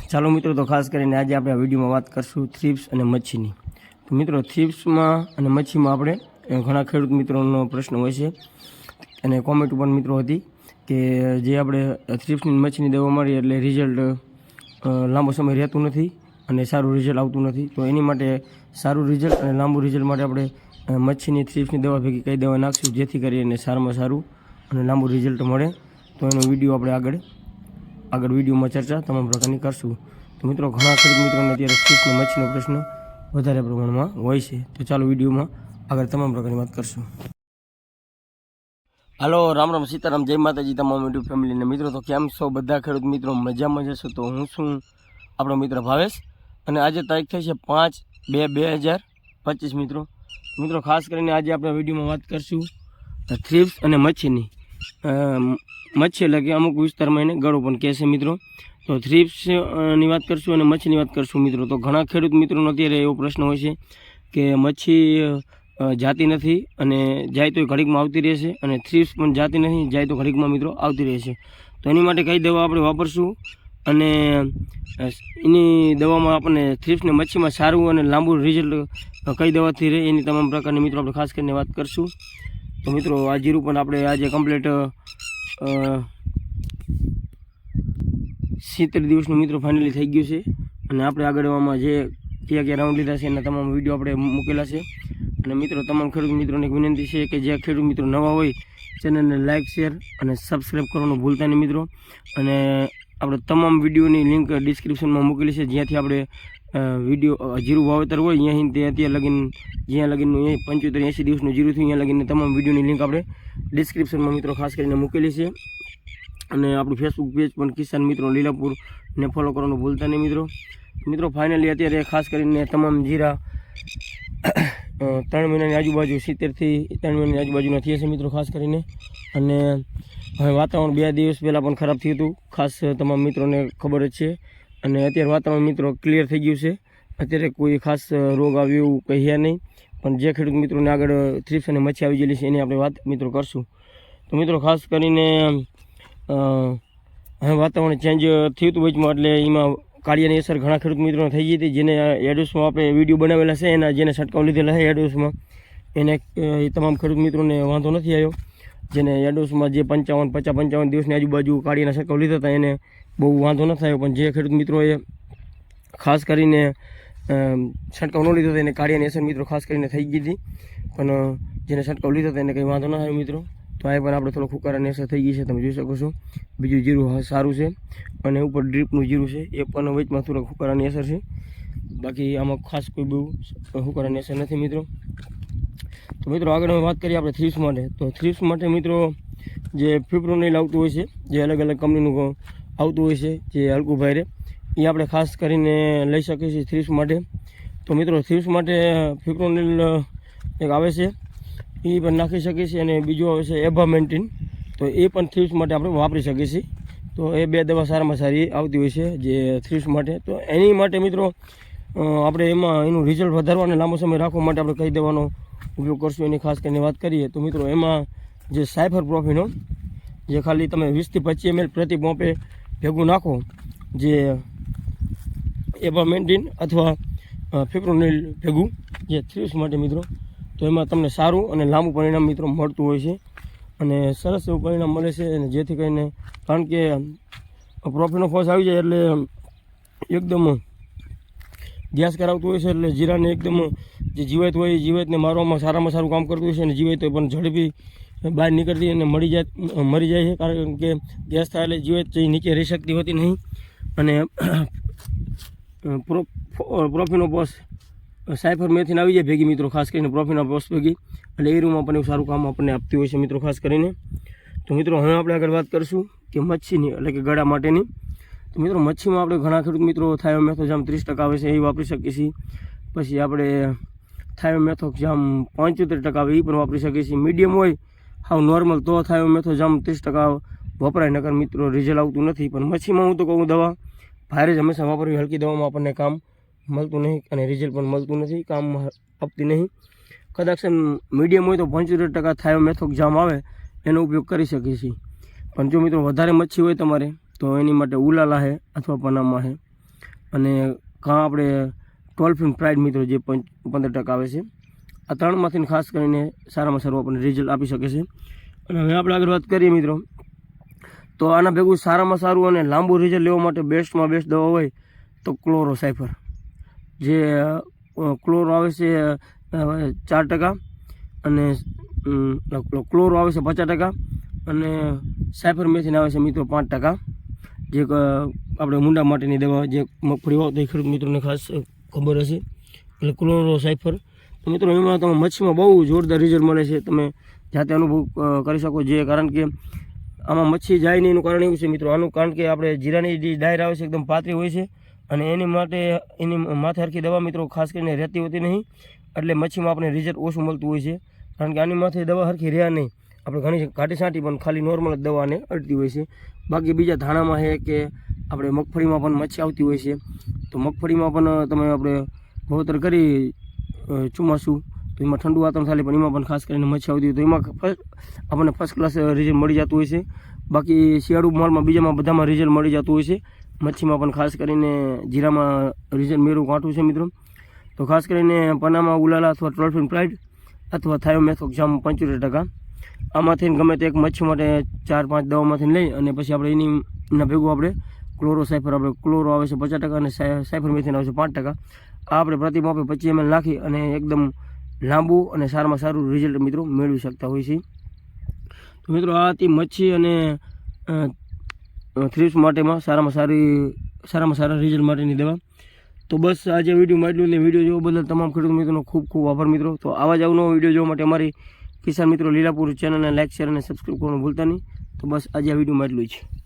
ચાલો મિત્રો, તો ખાસ કરીને આજે આપણે આ વિડીયોમાં વાત કરશું થ્રિપ્સ અને મચ્છીની. તો મિત્રો, થ્રિપ્સમાં અને મચ્છીમાં આપણે ઘણા ખેડૂત મિત્રોનો પ્રશ્ન હોય છે અને કોમેન્ટ પણ મિત્રો હતી કે જે આપણે થ્રિપ્સની મચ્છીની દવા મારી એટલે રિઝલ્ટ લાંબો સમય રહેતું નથી અને સારું રિઝલ્ટ આવતું નથી. તો એની માટે સારું રિઝલ્ટ અને લાંબુ રિઝલ્ટ માટે આપણે મચ્છીની થ્રિપ્સની દવા ભેગી કઈ દવા નાખશું જેથી કરીને સારામાં સારું અને લાંબુ રિઝલ્ટ મળે. તો એનો વિડીયો આપણે આગળ વિડીયોમાં ચર્ચા તમામ પ્રકારની કરશું. તો મિત્રો, ઘણા ખેડૂત મિત્રોને અત્યારે થ્રિપ્સ અને મચ્છીનો પ્રશ્ન વધારે પ્રમાણમાં હોય છે. તો ચાલો વિડીયોમાં આગળ તમામ પ્રકારની વાત કરશું. હાલો, રામ રામ, સીતારામ, જય માતાજી તમામ યુટ્યુબ ફેમિલીને મિત્રો. તો કેમ છો બધા ખેડૂત મિત્રો? મજામાં જશો? તો હું છું આપણો મિત્ર ભાવેશ અને આજે તારીખ થઈ છે 5/2/2025 મિત્રો. મિત્રો, ખાસ કરીને આજે આપણે વિડીયોમાં વાત કરશું થ્રિપ્સ અને મચ્છીની. મચ્છી એટલે કે અમુક વિસ્તારમાં એને ગળો પણ કહે છે મિત્રો. તો થ્રિપ્સની વાત કરશું અને મચ્છીની વાત કરશું મિત્રો. તો ઘણા ખેડૂત મિત્રોનો અત્યારે એવો પ્રશ્ન હોય છે કે મચ્છી જાતી નથી અને જાય તો ઘડીકમાં આવતી રહેશે અને થ્રિપ્સ પણ જાતી નથી, જાય તો ઘડીકમાં મિત્રો આવતી રહેશે. તો એની માટે કઈ દવા આપણે વાપરશું અને એની દવામાં આપણને થ્રિપ્સ ને મચ્છીમાં સારું અને લાંબુ રિઝલ્ટ કઈ દવાથી રહે એની તમામ પ્રકારની મિત્રો આપણે ખાસ કરીને વાત કરશું. તો મિત્રો, આ જીરું પણ આપણે આજે કમ્પ્લીટ 70 દિવસનું મિત્રો ફાઇનલી થઈ ગયું છે અને આપણે આગળ એવામાં જે કયા રાઉન્ડ લીધા છે એના તમામ વિડીયો આપણે મૂકેલા છે. અને મિત્રો, તમામ ખેડૂત મિત્રોને એક વિનંતી છે કે જે ખેડૂત મિત્રો નવા હોય ચેનલને લાઇક, શેર અને સબસ્ક્રાઈબ કરવાનું ભૂલતા નહીં મિત્રો. અને આપણે તમામ વિડીયોની લિંક ડિસ્ક્રિપ્શનમાં મૂકેલી છે, જ્યાંથી આપણે વિડીયો જીરું વાવેતર હોય અહીંયાથી તે અત્યારે લગીન જ્યાં લગીનનું 75-80 દિવસનું જીરું થયું અહીંયા લગીને તમામ વિડીયોની લિંક આપણે ડિસ્ક્રિપ્શનમાં મિત્રો ખાસ કરીને મૂકેલી છે. અને આપણું ફેસબુક પેજ પણ કિસાન મિત્રો લીલાપુરને ફોલો કરવાનું ભૂલતા નહીં મિત્રો. મિત્રો, ફાઇનલી અત્યારે ખાસ કરીને તમામ જીરા 3 મહિનાની આજુબાજુ 70થી 3 મહિનાની આજુબાજુના થયા છે મિત્રો ખાસ કરીને. અને હવે વાતાવરણ 2 દિવસ પહેલાં પણ ખરાબ થયું હતું, ખાસ તમામ મિત્રોને ખબર જ છે. અને અત્યારે વાતાવરણ મિત્રો ક્લિયર થઈ ગયું છે, અત્યારે કોઈ ખાસ રોગ આવ્યો એવું કહીએ નહીં. પણ જે ખેડૂત મિત્રોને આગળ થ્રિપ્સ અને મચ્છી આવી ગયેલી છે એની આપણે વાત મિત્રો કરશું. તો મિત્રો, ખાસ કરીને હવે વાતાવરણ ચેન્જ થયું હતું વચમાં એટલે એમાં કાળિયાની અસર ઘણા ખેડૂત મિત્રોને થઈ ગઈ હતી. જેને એડોસમાં આપણે વિડીયો બનાવેલા છે એના જેને છંટકાવ લીધેલા છે એડોસમાં એને એ તમામ ખેડૂત મિત્રોને વાંધો નથી આવ્યો. જેને એડોસમાં જે 55 દિવસની આજુબાજુ કાળિયાના છંટકાવ લીધા હતા એને બહુ વાંધો ન થયો. પણ જે ખેડૂત મિત્રોએ ખાસ કરીને છંટકાવ ન લીધો હતો એને કાળિયાની અસર મિત્રો ખાસ કરીને થઈ ગઈ હતી. પણ જેને છંટકાવ લીધો હતો એને કંઈ વાંધો ન આવ્યો મિત્રો. તો આ પણ આપણે થોડો ફુકારાની અસર થઈ ગઈ છે, તમે જોઈ શકો છો. બીજું જીરું સારું છે અને ઉપર ડ્રીપનું જીરું છે એ પણ વચમાં થોડોક ફુકારાની અસર છે. બાકી આમાં ખાસ કોઈ બહુ ફુકારાની અસર નથી મિત્રો. તો મિત્રો, આગળ અમે વાત કરીએ આપણે થ્રિપ્સ માટે. તો થ્રિપ્સ માટે મિત્રો જે ફિપ્રોનિલ આવતું હોય છે, જે અલગ અલગ કંપનીનું આવતું હોય છે, જે હલકું ભાઈ રે એ આપણે ખાસ કરીને લઈ શકીએ છીએ થ્રિપ્સ માટે. તો મિત્રો, થ્રિપ્સ માટે ફિપ્રોનિલ એક આવે છે એ પણ નાખી શકીએ છીએ અને બીજું આવે છે એબામેન્ટિન. તો એ પણ થ્રિપ્સ માટે આપણે વાપરી શકીએ છીએ. તો એ 2 દવા સારામાં સારી આવતી હોય છે જે થ્રિપ્સ માટે. તો એની માટે મિત્રો આપણે એમાં એનું રિઝલ્ટ વધારવા અને લાંબો સમય રાખવા માટે આપણે કઈ દવાનો ઉપયોગ કરશું એની ખાસ કરીને વાત કરીએ. તો મિત્રો, એમાં જે સાયફર પ્રોફીનો જે ખાલી તમે 20થી 25 ml પ્રતિ પંપે ભેગું નાખો, જે એબામેન્ટિન અથવા ફિપ્રોનિલ ભેગું જે થ્રિપ્સ માટે મિત્રો, તો એમાં તમને સારું અને લાંબુ પરિણામ મિત્રો મળતું હોય છે અને સરસ એવું પરિણામ મળે છે. અને જેથી કરીને કારણ કે પ્રોફિનો ફોર્સ આવી જાય એટલે એકદમ ગેસ કરાવતું હોય છે, એટલે જીરાને એકદમ જે જીવાત હોય એ જીવાતને મારવામાં સારામાં સારું કામ કરતું હોય છે. અને જીવાત પણ ઝડપી બહાર નીકળતી અને મરી જાય છે, કારણ કે ગેસ થાય એટલે જીવાત નીચે રહી શકતી હોતી નહીં. અને પ્રોફિનો પોસ સાયફર મેથીન આવી જાય ભેગી મિત્રો, ખાસ કરીને પ્રોફિનો પોસ ભેગી, એટલે એ રૂમમાં પણ એવું સારું કામ આપણને આપતી હોય છે મિત્રો ખાસ કરીને. તો મિત્રો, હવે આપણે આગળ વાત કરશું કે મચ્છીની એટલે કે ગળા માટેની. તો મિત્રો, મચ્છીમાં આપણે ઘણા ખેડૂત મિત્રો થાયોમેથોજામ 30% આવે છે એ વાપરી શકીએ છીએ. પછી આપણે થાયોમેથોજામ 75% આવે એ પણ વાપરી શકીએ છીએ. મીડિયમ હોય હાવ નોર્મલ તો થાયોમેથોજામ 30% વપરાય, નકર મિત્રો રિઝલ્ટ આવતું નથી. પણ મચ્છીમાં હું તો કહું દવા ભારે જ હંમેશા વાપરવી, હલકી દવામાં આપણને કામ મળતું નહીં અને રિઝલ્ટ પણ મળતું નથી, કામ આપતી નહીં. કદાચ મીડિયમ હોય તો 75% થાયોમેથોજામ આવે એનો ઉપયોગ કરી શકીએ છીએ. પણ જો મિત્રો વધારે મચ્છી હોય તમારે તો એની માટે ઉલાલા છે અથવા પનામા છે અને કાં આપણે 12 પ્રાઇડ મિત્રો જે 15% આવે છે. આ ત્રણમાંથી ખાસ કરીને સારામાં સારું આપણને રિઝલ્ટ આપી શકે છે. અને હવે આપણે આગળ વાત કરીએ મિત્રો, તો આના ભેગું સારામાં સારું અને લાંબુ રિઝલ્ટ લેવા માટે બેસ્ટમાં બેસ્ટ દવા હોય તો ક્લોરોસાયફર. જે ક્લોરો આવે છે 4% અને ક્લોરો આવે છે 50% અને સાયફર મેથિન આવે છે મિત્રો 5%. જે આપણે મૂંડા માટેની દવા જે મગફળી વાવતા એ ખેડૂત મિત્રોને ખાસ ખબર હશે. એટલે ક્લોરોસાયફર તો મિત્રો એમાં તમે મચ્છીમાં બહુ જોરદાર રિઝલ્ટ મળે છે. તમે જાતે અનુભવ કરી શકો. જે કારણ કે આમાં મચ્છી જાય નહીં એનું કારણ એવું છે મિત્રો, આનું કારણ કે આપણે જીરાની જે ડાયર આવે છે એકદમ પાતળી હોય છે અને એની માટે એની માથે હરખી દવા મિત્રો ખાસ કરીને રહેતી હોતી નહીં. એટલે મચ્છીમાં આપણે રિઝલ્ટ ઓછું મળતું હોય છે, કારણ કે આની માથે દવા હરખી રહ્યા નહીં. આપણે ઘણી ઘાટી છાંટી પણ ખાલી નોર્મલ જ દવાને અડતી હોય છે. બાકી બીજા ધાણામાં છે કે આપણે મગફળીમાં પણ મચ્છી આવતી હોય છે. તો મગફળીમાં પણ તમે આપણે વાવેતર કરી ચોમાસું તો એમાં ઠંડુ વાતાવરણ થાય પણ એમાં પણ ખાસ કરીને મચ્છી આવતી હોય તો એમાં આપણને ફર્સ્ટ ક્લાસ રિઝલ્ટ મળી જતું હોય છે. બાકી શિયાળુ માલમાં બીજામાં બધામાં રિઝલ્ટ મળી જતું હોય છે. મચ્છીમાં પણ ખાસ કરીને જીરામાં રિઝલ્ટ મેળવું કાઢવું છે મિત્રો. તો ખાસ કરીને પનામા ઉલાલા અથવા 12 પ્રાઇડ અથવા થાયોમેથોક્ઝામ 75%. આમાંથી ગમે તે એક મચ્છી માટે 4-5 દવામાંથી લઈ અને પછી આપણે એના ભેગું આપણે ક્લોરોસાયફર, આપણે ક્લોરો આવે છે 50% અને સાયફર મેથિન આવે છે 5%. આ આપણે પ્રતિ માપે 25 ml નાખી અને એકદમ લાંબુ અને સારામાં સારું રિઝલ્ટ મિત્રો મેળવી શકતા હોય છે. તો મિત્રો આ હતી મચ્છી અને થ્રીપ્સ માટેમાં સારામાં સારા રિઝલ્ટ માટેની દવા. તો બસ આજે વિડીયોમાં એટલું ને. વિડીયો જોવા બદલ તમામ ખેડૂત મિત્રોનો ખૂબ ખૂબ આભાર મિત્રો. તો આવા જ અવનવો વિડીયો જોવા માટે અમારી કિસાન મિત્રો લીલાપુર ચેનલને લાઇક, શેર અને સબસ્ક્રાઈબ કરવાનું ભૂલતા નહીં. તો બસ આજે આ વિડીયોમાં એટલું જ.